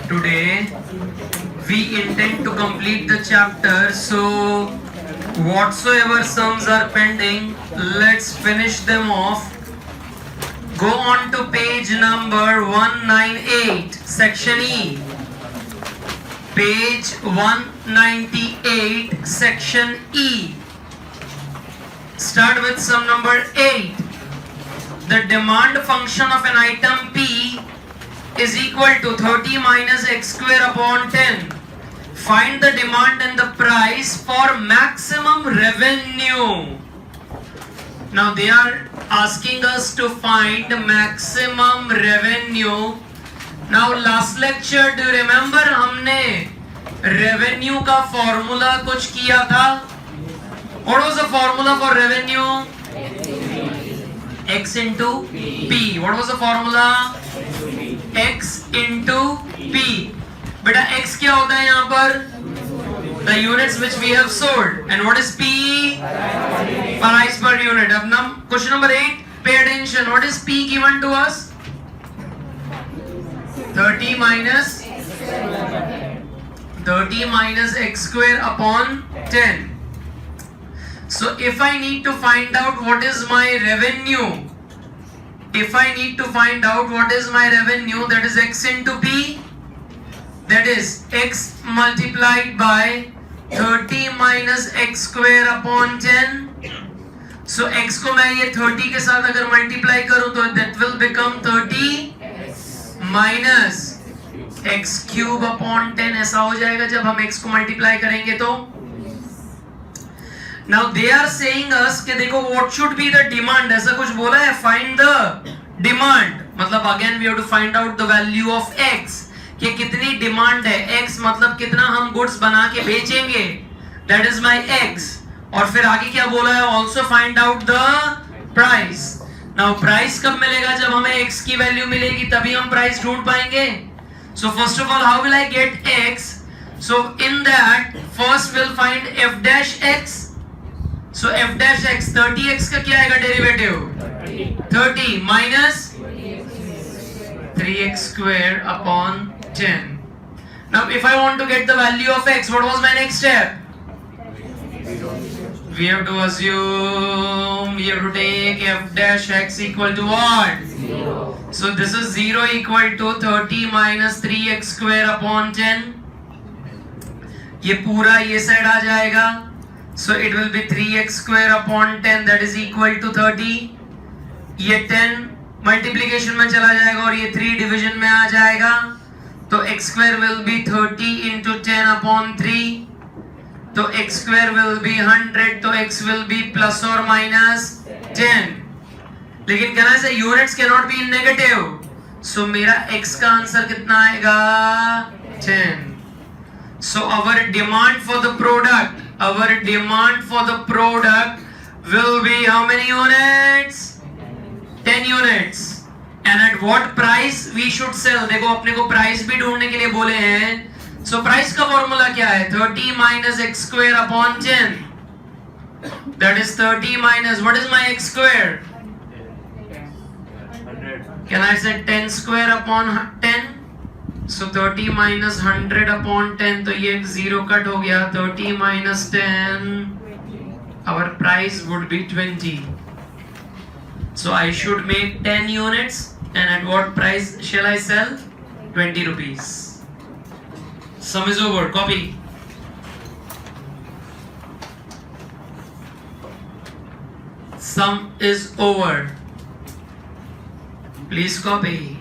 Today we intend to complete the chapter, so whatsoever sums are pending, let's finish them off. Go on to page number 198, section E. Page 198, section E. Start with sum number 8. The demand function of an item P is equal to 30 minus x square upon 10. Find the demand and the price for maximum revenue. Now they are asking us to find maximum revenue. Now last lecture, do you remember हमने revenue का formula कुछ किया था? What was the formula for revenue? X into P. What was the formula? X into P. बेटा X क्या होता है यहाँ पर? The units which we have sold. And what is P? Price per unit. अब question number 8. Pay attention. What is P given to us? 30 minus x square upon 10. So if I need to find out what is my revenue, that is x into P, that is x multiplied by 30 minus x square upon 10. So x को मैं ये 30 के साथ अगर multiply करूँ तो that will become 30 minus x cube upon 10. ऐसा हो जाएगा जब हम x को multiply करेंगे तो. Now they are saying us कि देखो what should be the demand, ऐसा कुछ बोला है, find the demand. मतलब again we have to find out the value of x, कि कितनी डिमांड है. x मतलब कितना हम गुड्स बना के बेचेंगे, that is my x. और फिर आगे क्या बोला है, also find out the price. Now price कब मिलेगा, जब हमें x की वैल्यू मिलेगी तभी हम प्राइस ढूंढ पाएंगे. So first of all, how will I get x? So in that first we'll find f dash x. So f dash x, 30x का क्या आएगा derivative? 30 minus 3x square upon 10. Now if I want to get the value of x, what was my next step? We have to assume, we have to take f dash x equal to what? 0. So this is 0 equal to 30 minus 3x square upon 10. ये पूरा ये side आ जाएगा. So it will be 3x square upon 10, that is equal to 30. ये 10 multiplication में चला जाएगा और ये 3 division में आ जाएगा. तो x square will be 30 into 10 upon 3. तो x square will be 100. तो x will be plus or minus 10. लेकिन कहना से units cannot be in negative. So मेरा x का आंसर कितना आएगा? 10. So our demand for the product will be how many units? 10 units. And at what price we should sell? देखो अपने को price भी ढूंढने के लिए बोले हैं. So price का formula क्या है? 30 minus x square upon 10. That is 30 minus, what is my x square? Can I say 10 square upon 10? So 30 minus 100 upon 10. तो ये 0 कट हो गया. 30 minus 10. Our price would be 20. So I should make 10 units. And at what price shall I sell? 20 rupees. Sum is over. Copy. Sum is over. Please copy.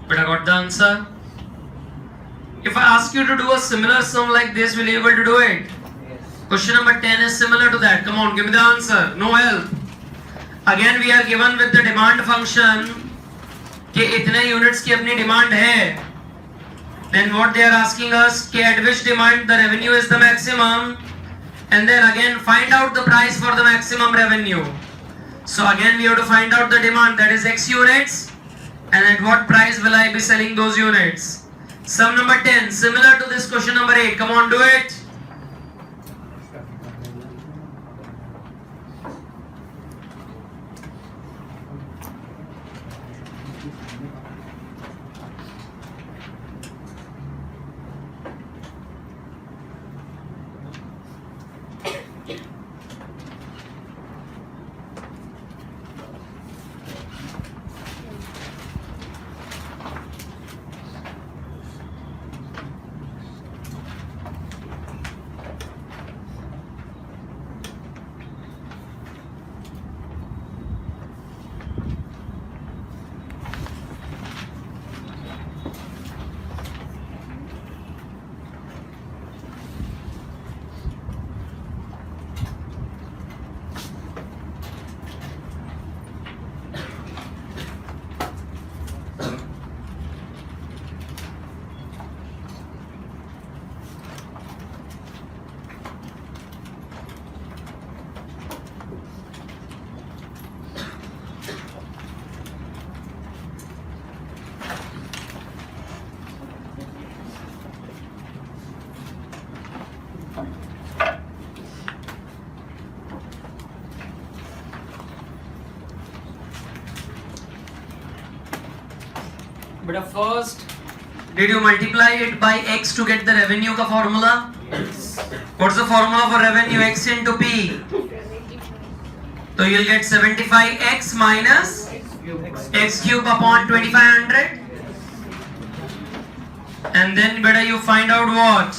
But I got the answer. If I ask you to do a similar sum like this, will you be able to do it? Question number 10 is similar to that. Come on, give me the answer. No help. Again, we are given with the demand function कि इतने units की अपनी demand है. Then what they are asking us कि at which demand the revenue is the maximum, and then again find out the price for the maximum revenue. So again we have to find out the demand, that is X units, and at what price will I be selling those units. Sum number 10, similar to this question number 8. Come on, do it. But first, did you multiply it by X to get the revenue का formula? Yes. What's the formula for revenue? X into P. So you'll get 75X minus X cube upon 2500. And then better you find out what?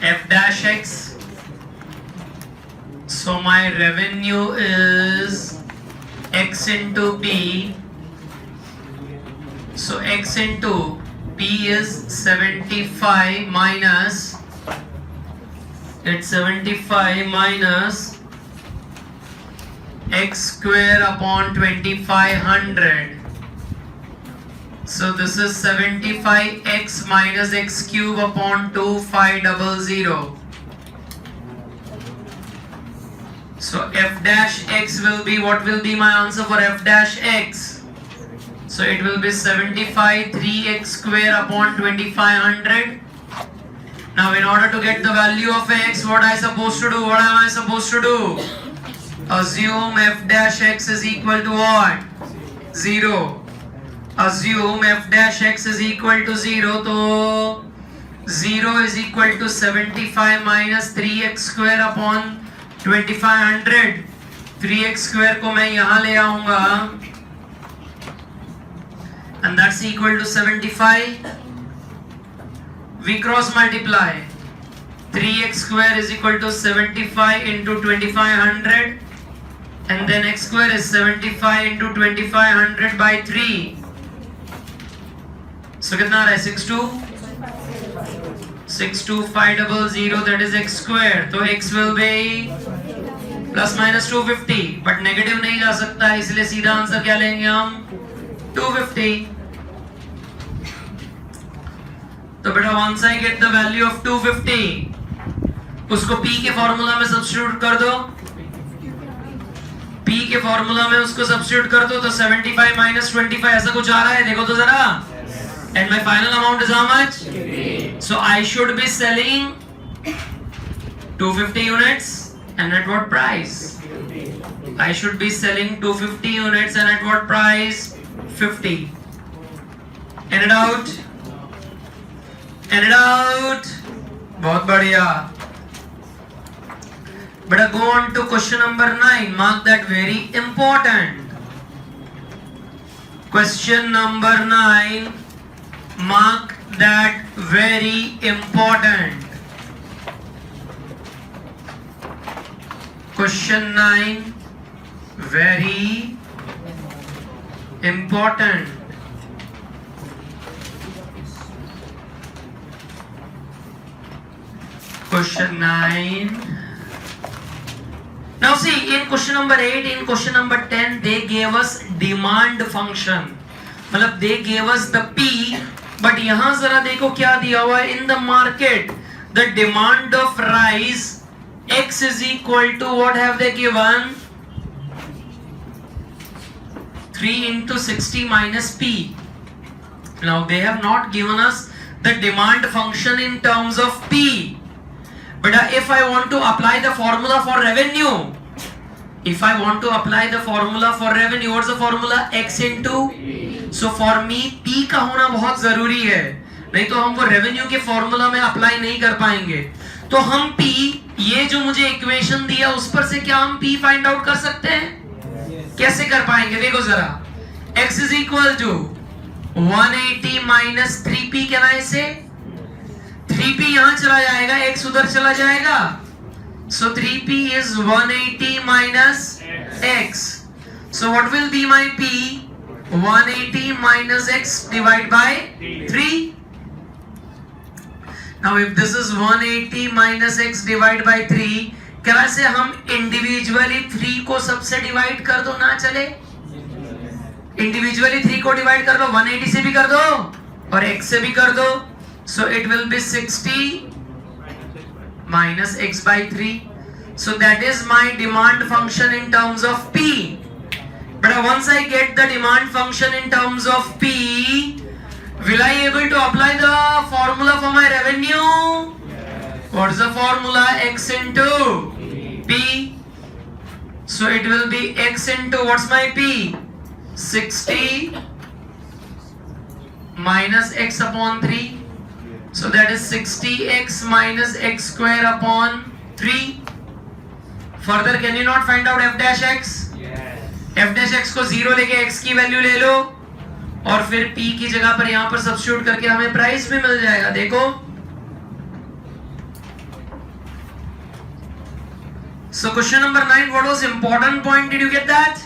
F dash X. So my revenue is X into P. So X into P is 75 minus, it's 75 minus X square upon 2500. So this is 75X minus X cube upon 2500. So F dash X will be, what will be my answer for F dash X? So it will be 75 3X square upon 2500. Now in order to get the value of X, what I supposed to do? What am I supposed to do? Assume F dash X is equal to what? 0. Assume F dash X is equal to 0. So 0 is equal to 75 minus 3X square upon 2500. 3x square को मैं यहाँ ले आऊँगा, and that's equal to 75. We cross multiply. 3x square is equal to 75 into 2500, and then x square is 75 into 2500 by 3. So कितना आ रहा है? 62500, that is x square. तो x will be plus minus 250, but negative नहीं जा सकता है, इसलिए सीधा आंसर क्या लेंगे हम? 250. तो बेटा once I get the value of 250, उसको p के फॉर्मूला में सब्स्टिट्यूट कर दो. p के फॉर्मूला में उसको सब्स्टिट्यूट कर दो तो 75 minus 25 ऐसा कुछ आ रहा है, देखो तो जरा. And my final amount is how much? 50. So I should be selling 250 units, and at what price? 50. I should be selling 250 units, and at what price? 50. In it out. In it out. बहुत बढ़िया. But go on to question number 9. Mark that very important. Question number 9. Mark that very important. Question 9. Very important. Question 9. Now see, in question number 8, in question number 10, they gave us demand function. मतलब they gave us the P, but यहाँ जरा देखो क्या दिया हुआ है. In the market, the demand of rice X is equal to what have they given? 3 into 60 minus P. Now they have not given us the demand function in terms of P. But if I want to apply the formula for revenue, what's the formula? X into. So for me P का होना बहुत जरूरी है, नहीं तो हम वो revenue के फॉर्मूला में अप्लाई नहीं कर पाएंगे. तो हम P, ये जो मुझे इक्वेशन दिया उस पर से क्या हम P फाइंड आउट कर सकते हैं? कैसे कर पाएंगे? देखो जरा. X is equal to 180 minus 3P. Can I से 3P यहाँ चला जाएगा, X उधर चला जाएगा. So 3P is 180 minus X. So what will be my P? 180 minus X divided by 3. Now if this is 180 minus X divided by 3, क्या से हम इंडिविजुअली 3 को सबसे डिवाइड कर दो ना चले? इंडिविजुअली 3 को डिवाइड कर लो, 180 से भी कर दो और X से भी कर दो. So it will be 60 minus X by 3. So that is my demand function in terms of P. But once I get the demand function in terms of P, will I able to apply the formula for my revenue? What's the formula? X into P. So it will be X into, what's my P? 60 minus X upon 3. So that is 60X minus X square upon 3. Further, can you not find out f dash x? f dash x को 0 लेके x की value ले लो और फिर p की जगह पर यहाँ पर सब्स्टिट्यूट करके हमें प्राइस भी मिल जाएगा. देखो, so question number 9, what was important point? Did you get that?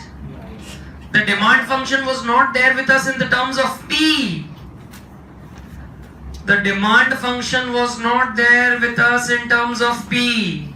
The demand function was not there with us in the terms of p. The demand function was not there with us in terms of P.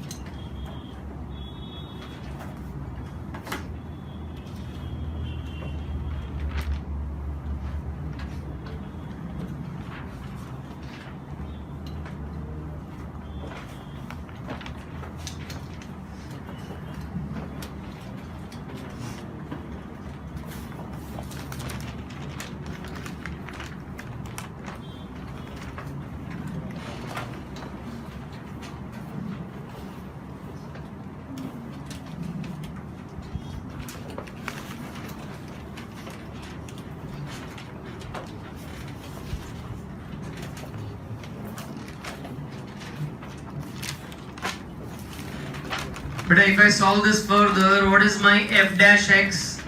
But if I solve this further, what is my f dash x?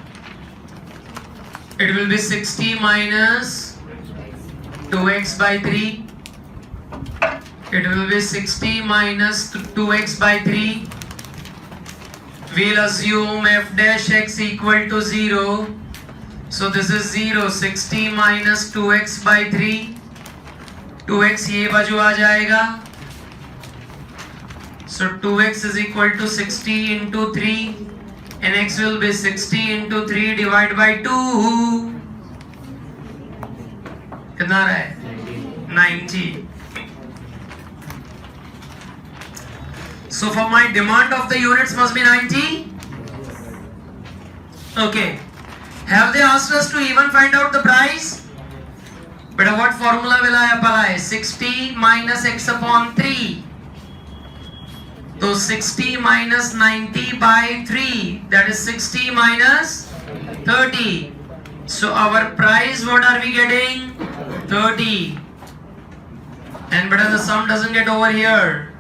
It will be 60 minus 2x by 3. It will be 60 minus 2x by 3. We'll assume f dash x equal to 0. So this is 0. 60 minus 2x by 3. 2x ये बाजू आ जाएगा. So 2x is equal to 60 into 3 and x will be 60 into 3 divided by 2. कितना रहा है? 90. So for my demand of the units must be 90. Okay. Have they asked us to even find out the price? But what formula will I apply? 60 minus x upon 3. So 60 minus 90 by 3, that is 60 minus 30. So our price, what are we getting? 30. And but the sum doesn't get over here.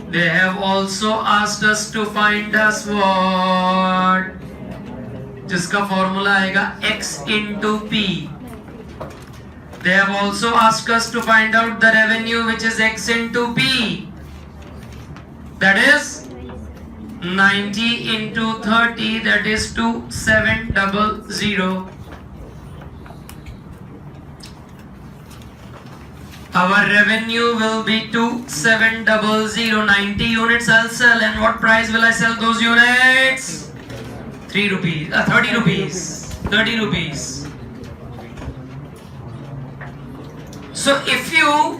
They have also asked us to find us what? जिसका formula आएगा x into p. They have also asked us to find out the revenue, which is x into p. That is 90 into 30, that is 2700. Our revenue will be 2700, 90 units I'll sell, and what price will I sell those units? 3 rupees, 30 rupees, 30 rupees. So if you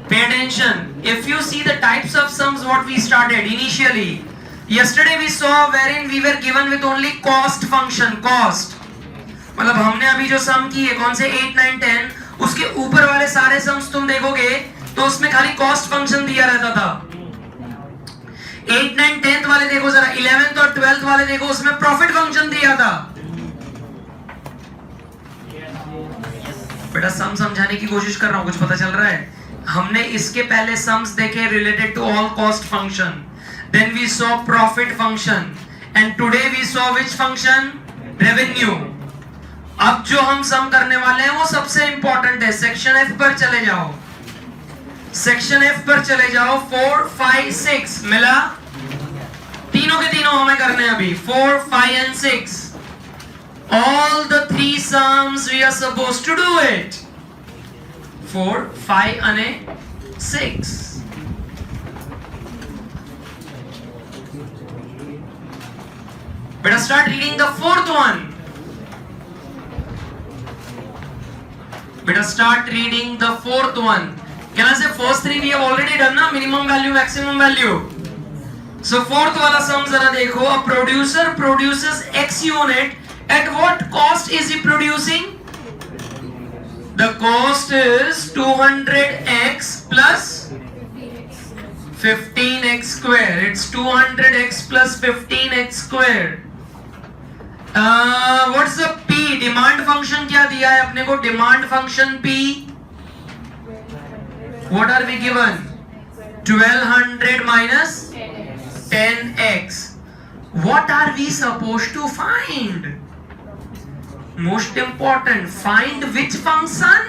pay attention, if you see the types of sums what we started initially, yesterday we saw wherein we were given with only cost function, cost. मतलब हमने अभी जो सम की है कौन से 8, 9, 10, उसके ऊपर वाले सारे सम्स तुम देखोगे तो उसमें खाली कॉस्ट फंक्शन दिया रहता था। 8, 9, 10th वाले देखो जरा, 11th और 12th वाले देखो, उसमें प्रॉफिट फंक्शन दिया था। बेटा सम समझाने की कोशिश कर रहा हूं, कुछ पता चल रहा है? हमने इसके पहले सम्स देखे related to all cost function, then we saw profit function, and today we saw which function? Revenue. अब जो हम सम करने वाले हैं वो सबसे इंपॉर्टेंट है। सेक्शन एफ पर चले जाओ, सेक्शन एफ पर चले जाओ। 4, 5, 6 मिला, तीनों के तीनों हमें करने हैं अभी, 4, 5 and 6. All the 3 sums we are supposed to do it. 4, 5 and 6. Better start reading the 4th one. Better start reading the 4th one. Can I say first 3 we have already done na, minimum value, maximum value. So 4th वाला sum जरा देखो, a producer produces X unit, at what cost is he producing? The cost is 200x plus 15x square. It's 200x plus 15x square. What's the P? Demand function क्या दिया है अपने को? Demand function P. What are we given? 1200 minus 10x. What are we supposed to find? Most important, find which function?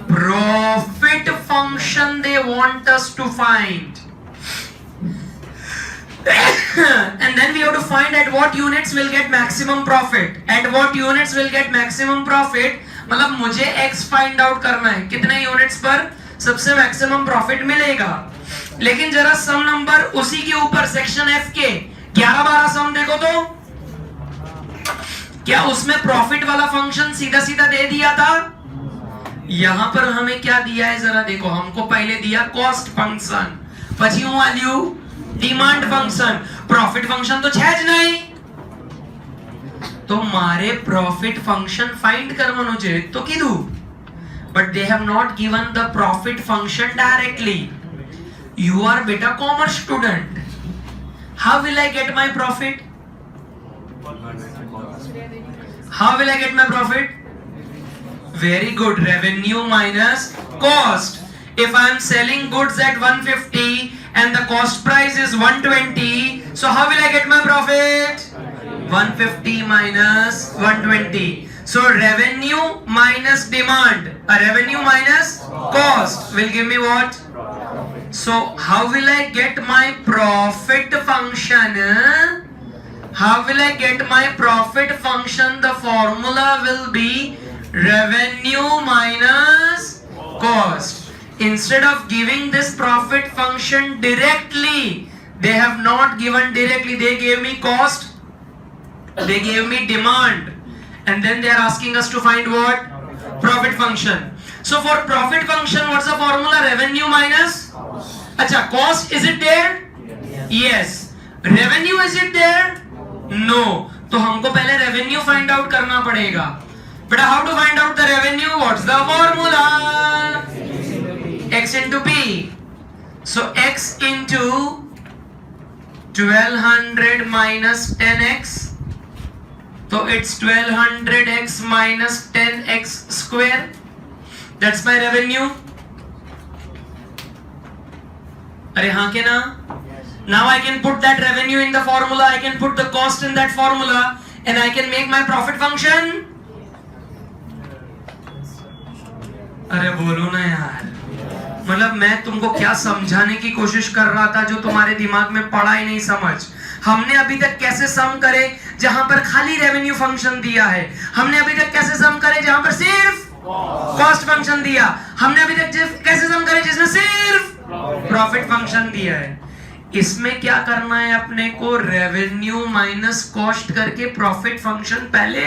Profit function they want us to find. And then we have to find at what units will get maximum profit. At what units will get maximum profit? मतलब मुझे x find out करना है, कितने units पर सबसे maximum profit मिलेगा। लेकिन जरा सम नंबर उसी के ऊपर सेक्शन एफ के 11-12 सम देखो तो क्या उसमें प्रॉफिट वाला फंक्शन सीधा सीधा दे दिया था? यहां पर हमें क्या दिया है जरा देखो, हमको पहले दिया कॉस्ट फंक्शन, પછી હું આલ્યું ડિમાન્ડ ફંક્શન, प्रॉफिट फंक्शन तो છે જ નહીં, તો મારે प्रॉफिट फंक्शन फाइंड કરવાનું છે તો કીધું, but they have not given the profit function directly. You are beta commerce student, how will I get my profit? How will I get my profit? Very good, revenue minus cost. If I am selling goods at 150 and the cost price is 120, so how will I get my profit? 150 minus 120. So revenue minus demand, revenue minus cost will give me what? So how will I get my profit function? How will I get my profit function? The formula will be revenue minus cost. Instead of giving this profit function directly, they have not given directly, they gave me cost, they gave me demand, and then they are asking us to find what? Profit function. So for profit function, what's the formula? Revenue minus? Acha, cost, is it there? Yes. Revenue, is it there? No. तो हमको पहले revenue find out करना पड़ेगा. But how to find out the revenue? What's the formula? X into P. So X into 1200 minus 10x. So it's 1200x minus 10x square. That's my revenue. अरे हाँ के ना? Now I can put that revenue in the formula. I can put the cost in that formula, and I can make my profit function. अरे बोलो ना यार, मतलब मैं तुमको क्या समझाने की कोशिश कर रहा था जो तुम्हारे दिमाग में पड़ा ही नहीं समझ। हमने अभी तक कैसे सम करे जहां पर खाली रेवेन्यू फंक्शन दिया है, हमने अभी तक कैसे सम करे जहां पर सिर्फ कॉस्ट फंक्शन दिया। हमने अभी तक कैसे सम करे? जिसने सिर्फ प्रॉफिट फंक्शन दिया है। इसमें क्या करना है अपने को? रेवेन्यू माइनस कॉस्ट करके प्रॉफिट फंक्शन पहले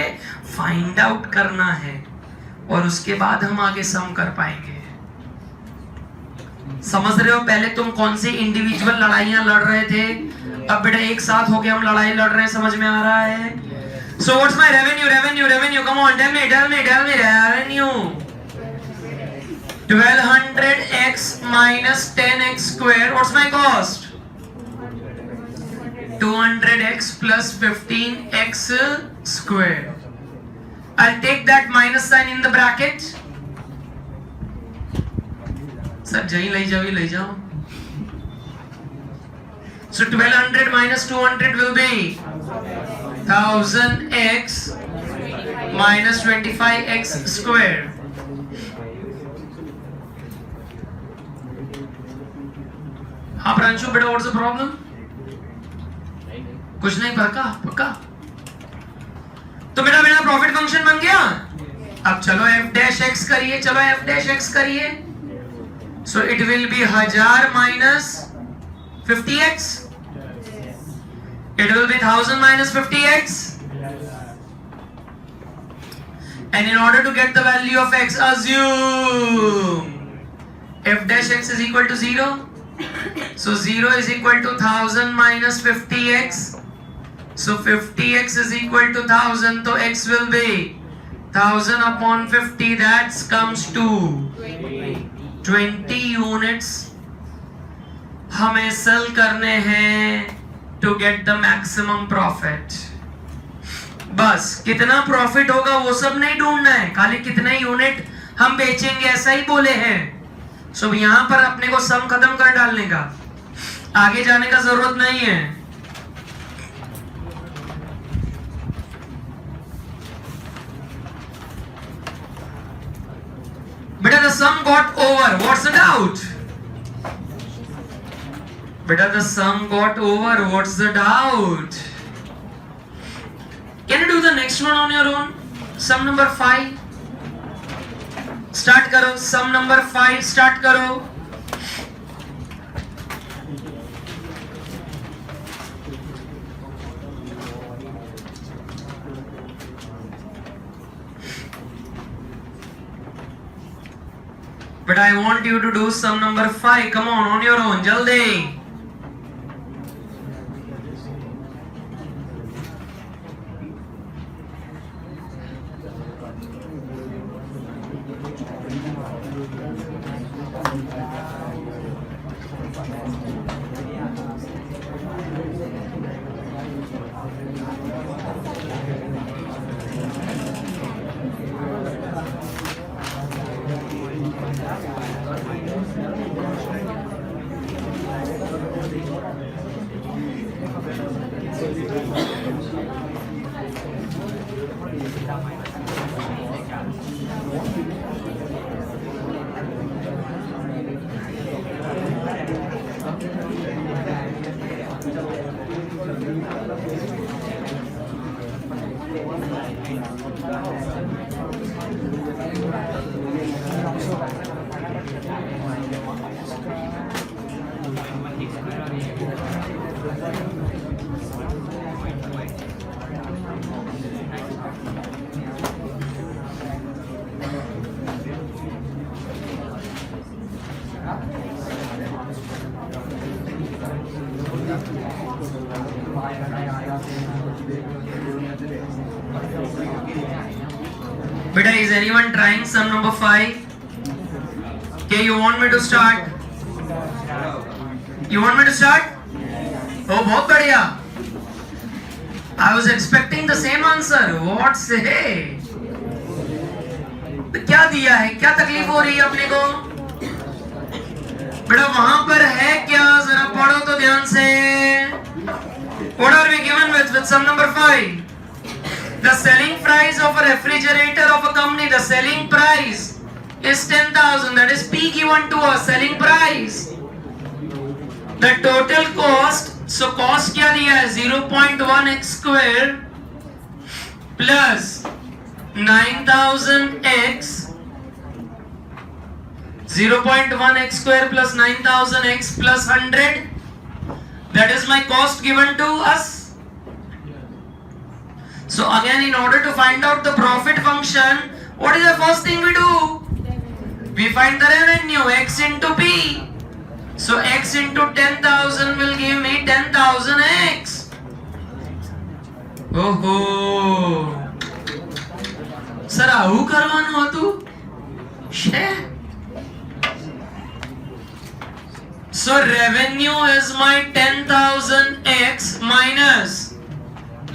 फाइंड आउट करना है और उसके बाद हम आगे सम कर पाएंगे। समझ रहे हो? पहले तुम कौन सी इंडिविजुअल लड़ाइयां लड़ रहे थे, अब बेटा एक साथ होके हम लड़ाई लड़ रहे हैं। समझ में आ रहा है? So what's my revenue? Revenue. Come on, tell me. Revenue. 1200x minus 10x square. What's my cost? 200x plus 15x square. I'll take that minus sign in the bracket. Sir, ले जाओ. So 1200 minus 200 will be 1000x minus 25x square. हाँ प्रांशु बेटा, what's the problem? कुछ नहीं, पक्का। तो बेटा मेरा प्रॉफिट फंक्शन बन गया। अब चलो f dash x करिए। So it will be 1000 minus 50x. It will be 1000 minus 50x. And in order to get the value of x, assume f dash x is equal to 0. So 0 is equal to 1000 minus 50x. So 50x is equal to 1000. So x will be 1000 upon 50. That comes to 20 units. हमें cell करने हैं to get the maximum profit. बस कितना profit होगा वो सब नहीं ढूंढना है, खाली कितने यूनिट हम बेचेंगे, ऐसा ही बोले हैं। सो यहां पर अपने को सम खत्म कर डालने का, आगे जाने का जरूरत नहीं है। बेटा the sum got over. What's the doubt? Beta, the sum got over. What's the doubt? Can you do the next one on your own? Sum number 5. Start करो. Sum number 5 start करो. But I want you to do sum number 5. Come on your own. Jaldi. Beta, is anyone trying sum number 5? Okay, you want me to start? You want me to start? Oh, बहुत बढ़िया. I was expecting the same answer. What say? क्या दिया है? क्या तकलीफ हो रही है अपने को? बेटा वहां पर है क्या? जरा पढ़ो तो ध्यान से. What are we given with sum number 5? The selling price of a refrigerator of a company, the selling price is 10,000. That is P given to us, selling price. The total cost, so cost क्या दिया है? 0.1x square plus 9000x 0.1 x square plus 9000 x plus 100. That is my cost given to us. So again, in order to find out the profit function, what is the first thing we do? We find the revenue, x into p. So x into 10,000 will give me 10,000 x. Oh, sir, આવું કરવાનું હતું? So revenue is my 10,000 x minus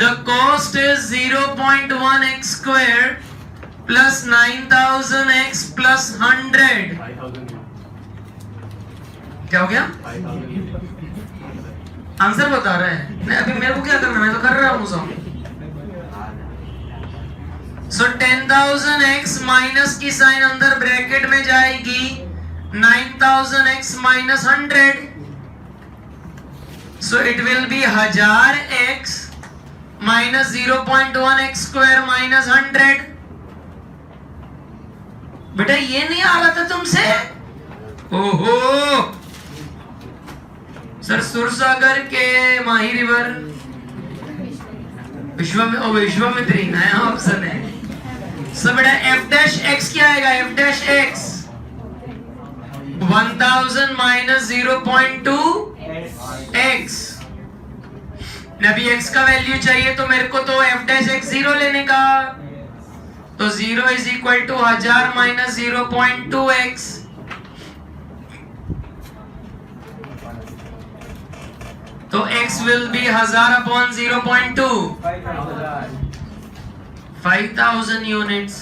the cost is 0.1 x square plus 9,000 x plus 100. क्या हो गया? Answer बता रहा है। नहीं, अभी मेरे को क्या करना है? मैं तो कर रहा हूँ सब। So 10,000 x माइनस की साइन अंदर ब्रैकेट में जाएगी, 9,000 x minus 100. So it will be 1000 x minus 0.1 x square minus 100. बेटा ये नहीं आ रहा था तुमसे? ओहो सर, सुरसागर के माही रिवर विश्वामित्री नया ऑप्शन है। सब बेटा f dash x क्या आएगा? f dash x 1000 minus 0.2 x। अभी x का वैल्यू चाहिए तो मेरे को तो f dash x 0 लेने का, तो 0 is equal to 1000 minus 0.2 x। तो x will be 1000 upon 0.2 5000 units.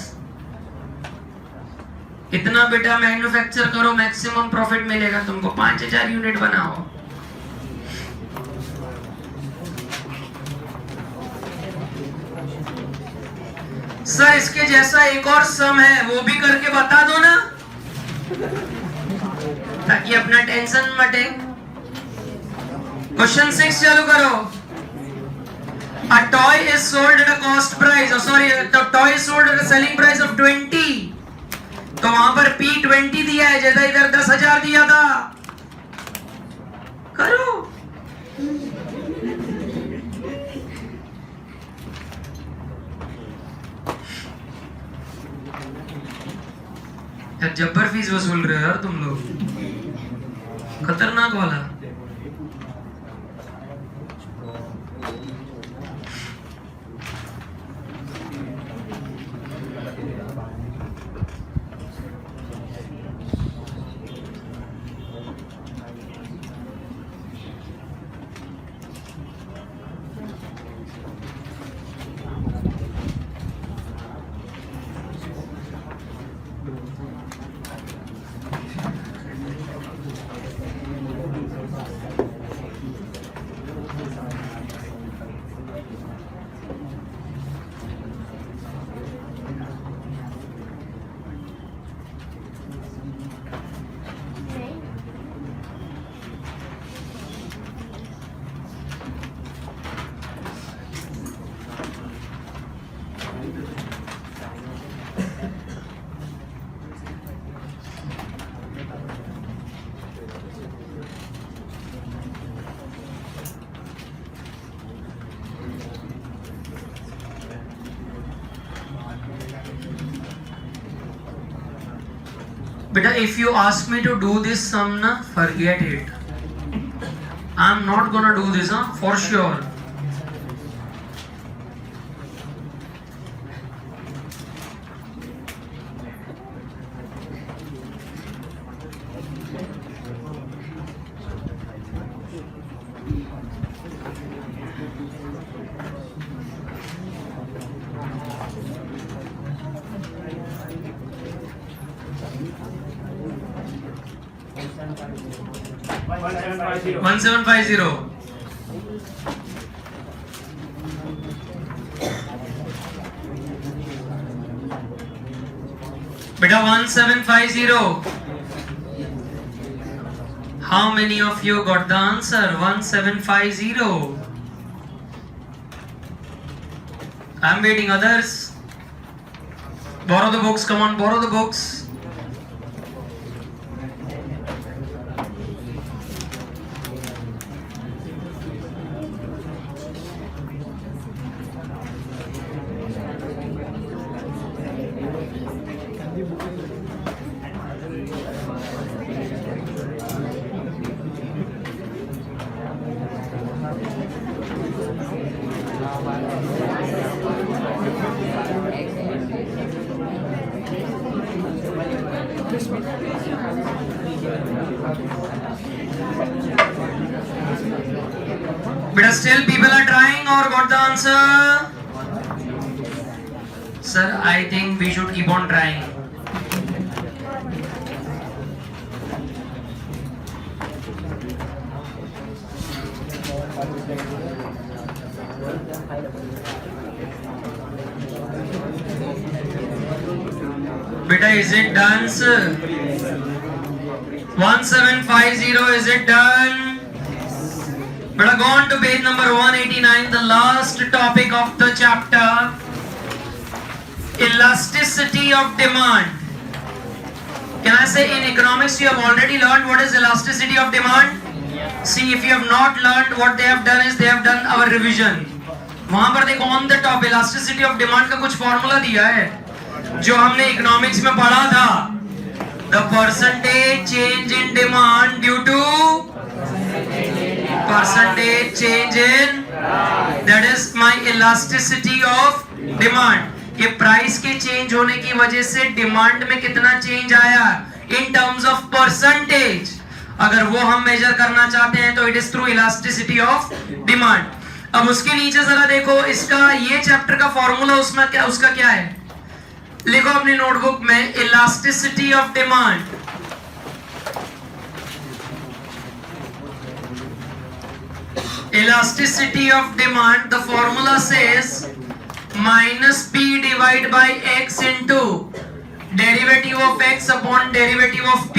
इतना बेटा मैन्युफैक्चर करो, मैक्सिमम प्रॉफिट मिलेगा तुमको। 5000 यूनिट बनाओ। सर इसके जैसा एक और सम है, वो भी करके बता दो ना, ताकि अपना टेंशन मटे। क्वेश्चन 6 चालू करो। A toy is sold at a cost price, the toy is sold at a selling price of 20. तो वहां पर P 20 दिया है, जैसा इधर 10,000 दिया था। करो। जब्बर फीस वसूल रहे हो यार तुम लोग, खतरनाक वाला। Beta, if you ask me to do this sum, na, forget it. I'm not gonna do this, for sure. One seven five zero. Beta 1750. How many of you got the answer? 1750. I'm waiting. Others, borrow the books. Come on, borrow the books. But still people are trying or got the answer? Sir, I think we should keep on trying. Beta, is it done, sir? 1750, is it done? Beta, go on to page number 189, the last topic of the chapter. Elasticity of demand. Can I say in economics you have already learned what is elasticity of demand? See, if you have not learned, what they have done is they have done our revision. वहां पर देखो on the top elasticity of demand का कुछ formula दिया है जो हमने economics में पढ़ा था. The percentage change in demand due to percentage change in, that is my elasticity of demand. ये प्राइस के चेंज होने की वजह से डिमांड में कितना चेंज आया इन टर्म्स ऑफ परसेंटेज. अगर वो हम मेजर करना चाहते हैं तो it is through elasticity of demand. अब उसके नीचे जरा देखो, इसका ये चैप्टर का फॉर्मूला उसमें क्या, उसका क्या है, लिखो अपनी नोटबुक में elasticity of demand. Elasticity of demand, the formula says minus p divided by x into derivative of x upon derivative of p.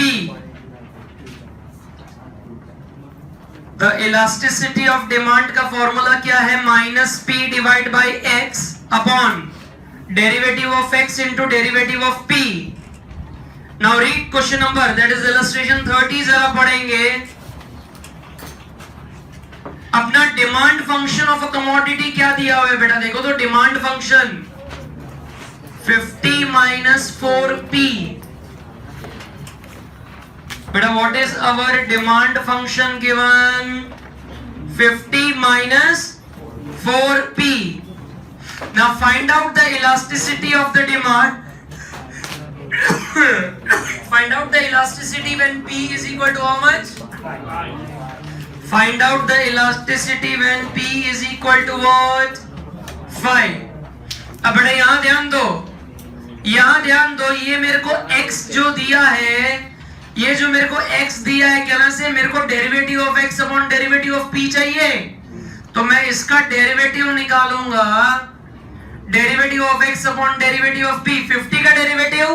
The elasticity of demand का फॉर्मूला क्या है, minus p divided by x upon derivative of x into derivative of p. Now read question number, that is illustration 30 जरा पढ़ेंगे. अपना demand function of a commodity क्या दिया हुआ है बेटा, देखो तो डिमांड फंक्शन 50 minus 4p. बेटा what is our demand function given, 50 minus 4p. Now find out the elasticity of the demand. Find out the elasticity when p is equal to how much? Find out the elasticity when p is equal to what? 5. अब बेटा यहाँ ध्यान दो, यहाँ ध्यान दो, ये मेरे को x जो दिया है, ये जो मेरे को x दिया है, क्या से मेरे को derivative of x upon derivative of p चाहिए, तो मैं इसका डेरिवेटिव निकालूंगा. Derivative of x upon derivative of p, 50 का डेरिवेटिव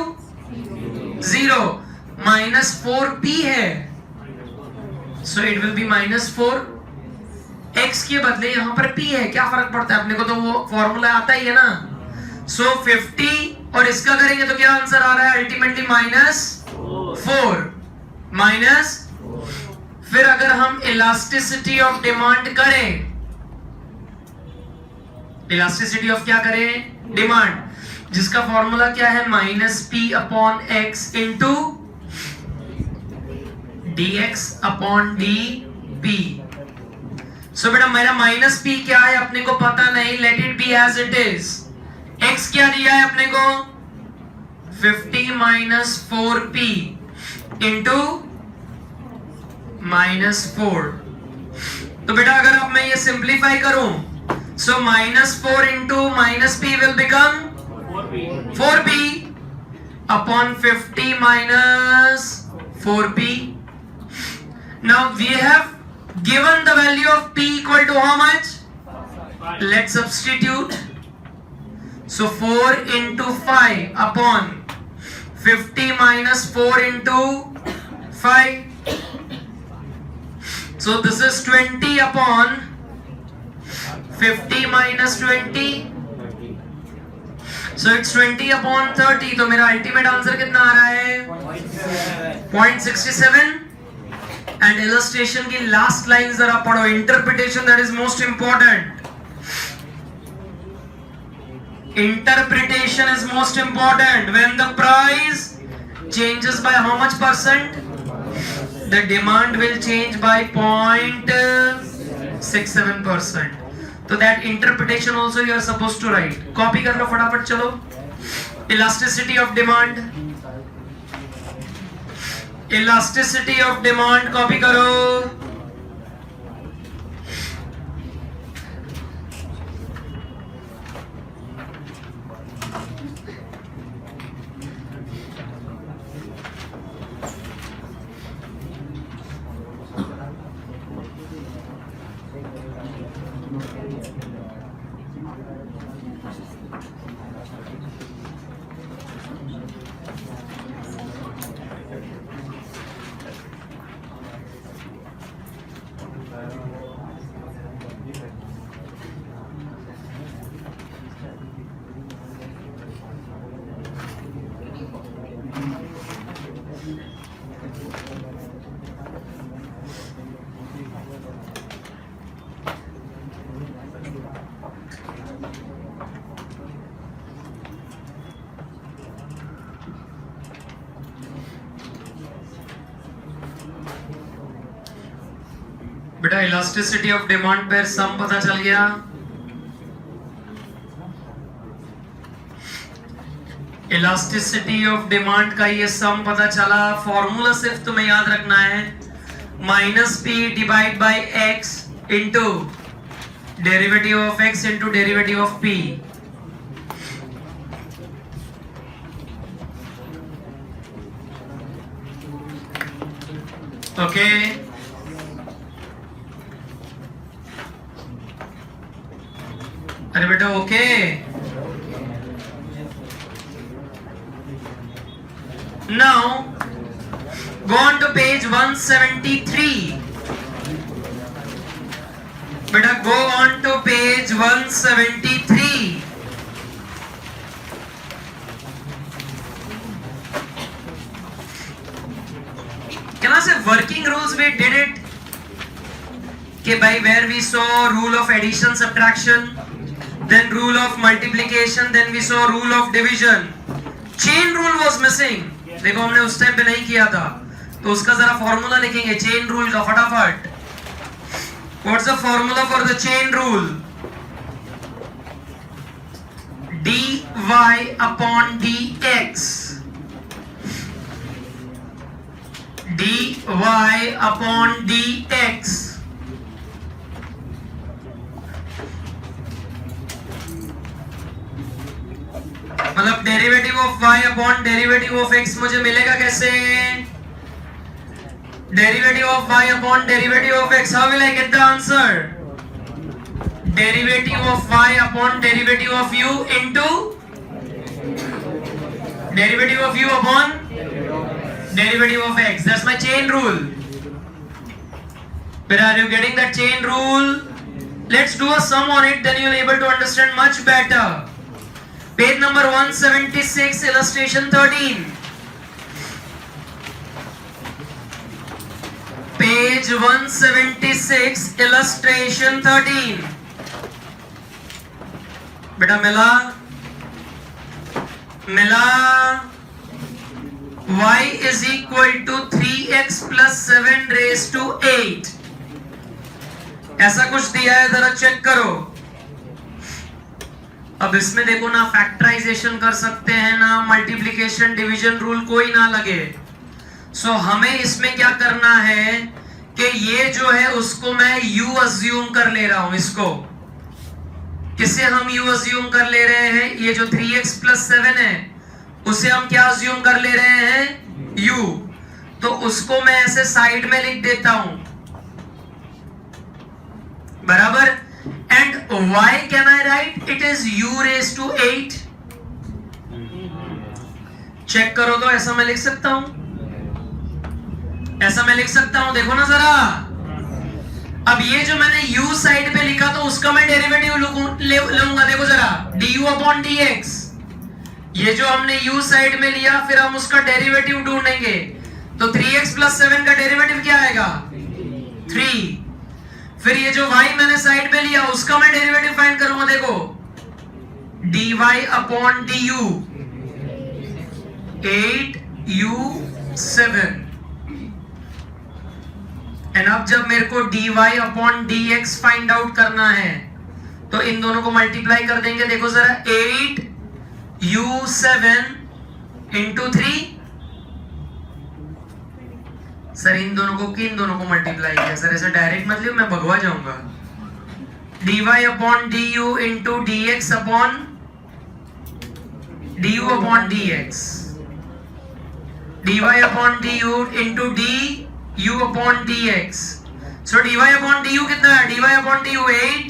0 minus 4p है, so it will be minus 4. x के बदले यहाँ पर p है, क्या फर्क पड़ता है, अपने को तो वो फॉर्मूला आता ही है ना. so 50 और इसका करेंगे तो क्या आंसर आ रहा है, अल्टीमेटली -4 माइनस. फिर अगर हम इलास्टिसिटी ऑफ डिमांड करें, इलास्टिसिटी ऑफ क्या करें, डिमांड, जिसका फॉर्मूला क्या है, -p upon x into dx upon dp. So बेटा मेरा -p क्या है अपने को पता नहीं, let it be as it is. x क्या दिया है अपने को, 50 minus 4p इंटू -4. तो बेटा अगर अब मैं ये सिंप्लीफाई करूं, सो -4 into -p will become 4p upon 50 minus 4p. Now we have given the value of p equal to how much? Let's substitute. So 4 into 5 upon 50 minus 4 into 5. So this is 20 upon 50 minus 20. So it's 20 upon 30. तो मेरा ultimate answer कितना आ रहा है, 0.67. And illustration की last line जरा पढ़ो, interpretation that is most important. Interpretation is most important. When the price changes by how much percent? The demand will change by 0.67%. So that interpretation also you are supposed to write. Copy कर लो फटाफट, चलो. Elasticity of demand. Elasticity of demand copy करो. बेटा elasticity of demand पे सम पता चल गया। Elasticity of demand का ये सम पता चला। फॉर्मूला सिर्फ तुम्हें याद रखना है, -p divide by x into derivative of x into derivative of p। Okay अरे बेटा okay Now go on to page 173. बेटा go on to page 173. Can I say working rules we did it? Okay, by where we saw rule of addition subtraction, then rule of multiplication, then we saw rule of division. Chain rule was missing. देखो हमने उस time पे नहीं किया था, तो उसका जरा फॉर्मूला लिखेंगे चेन रूल का फटाफट। What's the formula for the chain rule? dy upon dx, dy upon dx। मतलब derivative of y upon derivative of x मुझे मिलेगा कैसे? Derivative of y upon derivative of x, how will I get the answer? Derivative of y upon derivative of u into derivative of u upon derivative of x। That's my chain rule. But are you getting that chain rule? Let's do a sum on it, then you'll able to understand much better. Page number 176, illustration 13. Page 176, illustration 13. बेटा मिला y is equal to 3x plus 7 raised to 8। ऐसा कुछ दिया है, जरा check करो। अब इसमें देखो ना फैक्टराइजेशन कर सकते हैं ना मल्टीप्लिकेशन डिवीजन रूल कोई ना लगे। सो हमें इसमें क्या करना है कि ये जो है उसको मैं u अज्यूम कर ले रहा हूं। इसको किसे हम u अज्यूम कर ले रहे हैं? ये जो 3x plus 7 है उसे हम क्या अज्यूम कर ले रहे हैं? u। तो उसको मैं ऐसे साइड में लिख देता हूं, बराबर। And why can I write? It is u raised to 8। Check करो तो ऐसा मैं लिख सकता हूं, ऐसा मैं लिख सकता हूं। देखो ना जरा, अब ये जो मैंने u साइड पे लिखा तो उसका मैं डेरिवेटिव लूंगा। देखो जरा, du अपॉन dx। ये जो हमने u साइड में लिया, फिर हम उसका डेरिवेटिव ढूंढेंगे। तो 3x plus 7 का डेरिवेटिव क्या आएगा? 3। फिर ये जो y मैंने साइड पे लिया उसका मैं डेरिवेटिव फाइंड करूंगा। देखो dy upon du, 8u7। And अब जब मेरे को dy upon dx find out करना है तो इन दोनों को मल्टीप्लाई कर देंगे। देखो जरा, 8u7 इंटू 3। सर इन दोनों को किन दोनों को मल्टीप्लाई किया? सर ऐसा डायरेक्ट मत लियो, मैं भगवा जाऊंगा। dy upon du into dx upon du upon dx, dy upon du into du upon dx। सो dy अपॉन du कितना है? dy upon du 8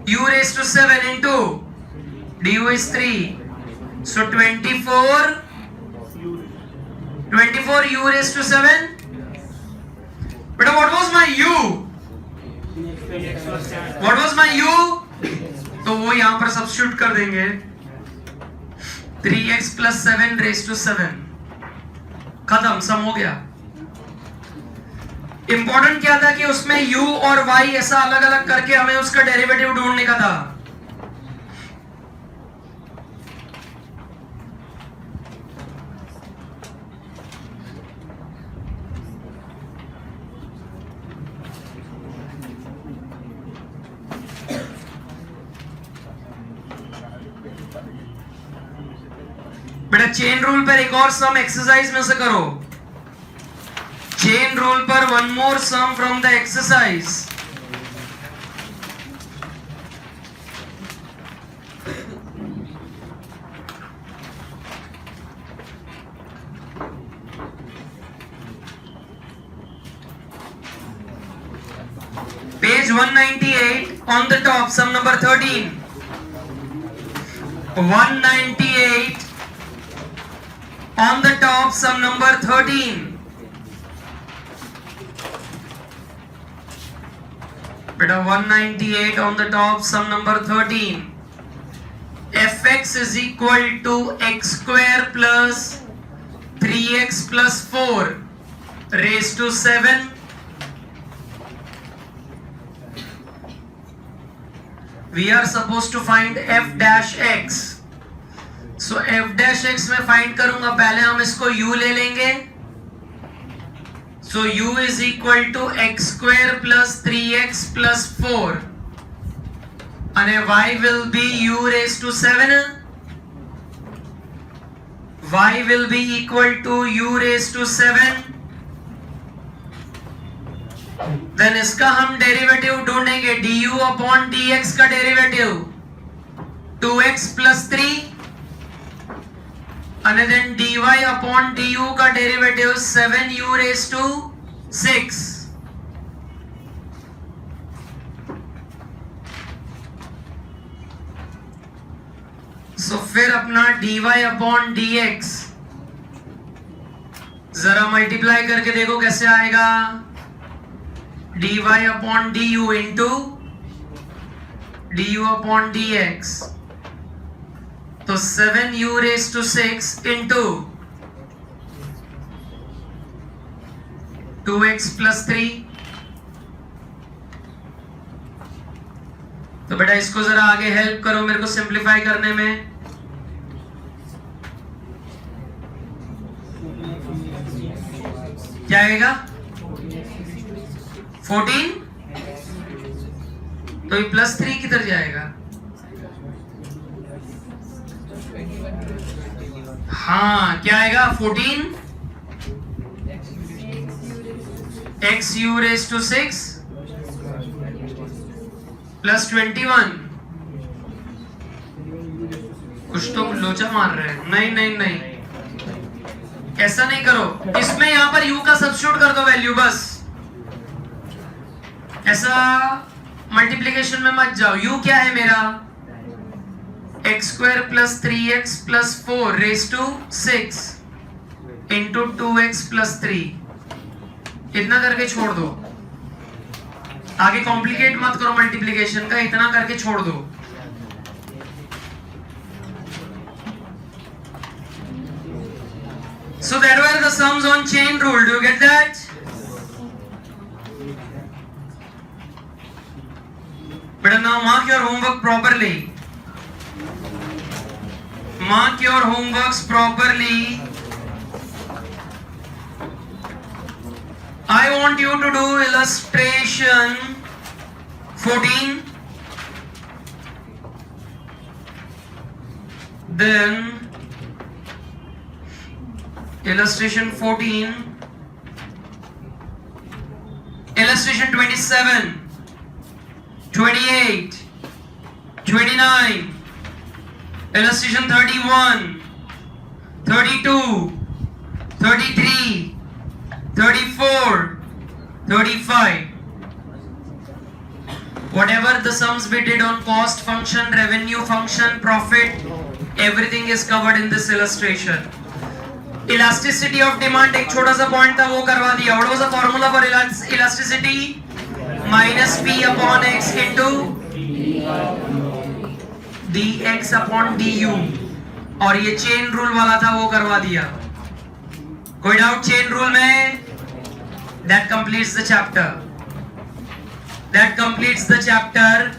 u raised to 7 into du is 3। So 24 u raised to 7। But what was my u? What was my u? तो वो यहां पर substitute कर देंगे। 3x plus 7 raised to 7। खत्म, सम हो गया। इंपॉर्टेंट क्या था कि उसमें u और y ऐसा अलग अलग करके हमें उसका डेरिवेटिव ढूंढने का था। चेन रूल पर एक और सम एक्सरसाइज में से करो. चेन रूल पर one more sum from the exercise. Page 198 on the top, sum number 13. 198 on the top, sum number 13. Beta 198 on the top, sum number 13. Fx is equal to x square plus 3x plus 4 raised to 7. We are supposed to find f dash x. So f dash x में find करूंगा. पहले हम इसको u ले लेंगे. So u is equal to x square plus 3x plus 4 and y will be u raised to 7. Y will be equal to u raised to 7. Then इसका हम derivative ढूंढेंगे. du अपॉन dx का derivative 2x plus 3 and then dy upon du का derivative 7u raised to 6. So फिर अपना dy upon dx जरा multiply करके देखो कैसे आएगा. dy upon du into du upon dx. तो 7u raised to 6 into 2x plus 3. तो बेटा इसको जरा आगे हेल्प करो मेरे को सिंप्लीफाई करने में. क्या आएगा? 14. तो ये प्लस 3 किधर जाएगा? हाँ क्या आएगा? 14 x u raised to 6 plus 21. कुछ तो लोचा मार रहे हैं. नहीं नहीं नहीं, ऐसा नहीं करो. इसमें यहां पर u का सब्स्टिट्यूट कर दो वैल्यू बस. ऐसा मल्टीप्लिकेशन में मत जाओ. u क्या है मेरा? x square plus 3x plus 4 raise to 6 into 2x plus 3. इतना करके छोड़ दो. आगे कॉम्प्लिकेट मत करो मल्टीप्लिकेशन का. इतना करके छोड़ दो. So that were the sums on chain rule. Do you get that? But now mark your homework properly. Mark your homeworks properly. I want you to do illustration 14. Then illustration 14. Illustration 27. 28, 29, illustration 31, 32, 33, 34, 35. Whatever the sums we did on cost function, revenue function, profit, everything is covered in this illustration. Elasticity of demand एक छोटा सा point था वो करवा दिया. What was the formula for elasticity? minus p upon x into dx upon du. और ये chain rule वाला था वो करवा दिया. कोई डाउट चेन रूल में? That completes the chapter. That completes the chapter.